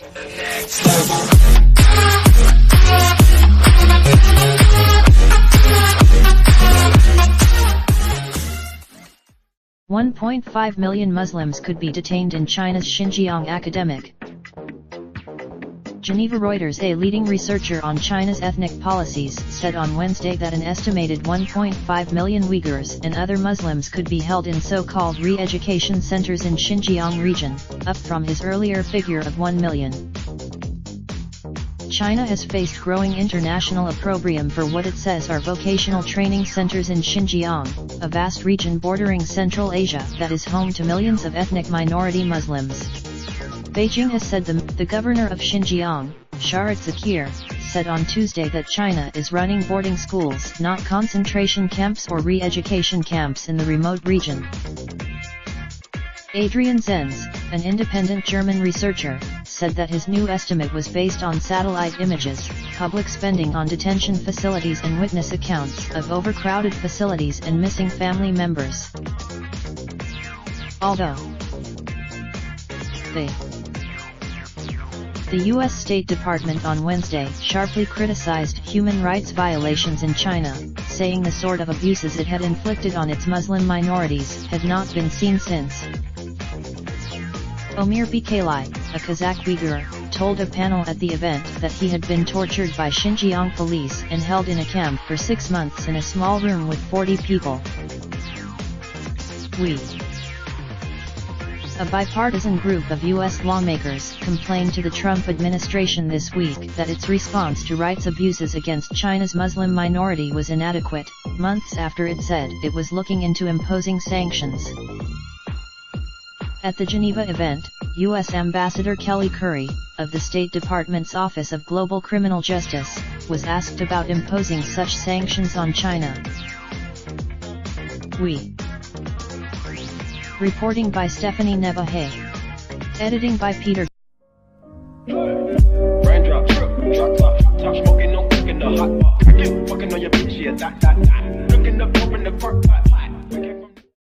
$1.5 million Muslims could be detained in China's Xinjiang academic. Geneva. Reuters. A leading researcher on China's ethnic policies said on Wednesday that an estimated 1.5 million Uyghurs and other Muslims could be held in so-called re-education centers in Xinjiang region, up from his earlier figure of 1 million. China has faced growing international opprobrium for what it says are vocational training centers in Xinjiang, a vast region bordering Central Asia that is home to millions of ethnic minority Muslims. Beijing has said the governor of Xinjiang, Sharat Zakir, said on Tuesday that China is running boarding schools, not concentration camps or re-education camps in the remote region. Adrian Zenz, an independent German researcher, said that his new estimate was based on satellite images, public spending on detention facilities and witness accounts of overcrowded facilities and missing family members. Although the U.S. State Department on Wednesday sharply criticized human rights violations in China, saying the sort of abuses it had inflicted on its Muslim minorities had not been seen since. Omir Bikalai, a Kazakh Uyghur, told a panel at the event that he had been tortured by Xinjiang police and held in a camp for 6 months in a small room with 40 people. A bipartisan group of U.S. lawmakers complained to the Trump administration this week that its response to rights abuses against China's Muslim minority was inadequate, months after it said it was looking into imposing sanctions. At the Geneva event, U.S. Ambassador Kelly Currie, of the State Department's Office of Global Criminal Justice, was asked about imposing such sanctions on China. Reporting by Stephanie Nevahay. Editing by Peter. Raindrop, drop top smoking, no cooking the hot pot. Fucking on your bitch, yeah, that. Looking up, open the park pot.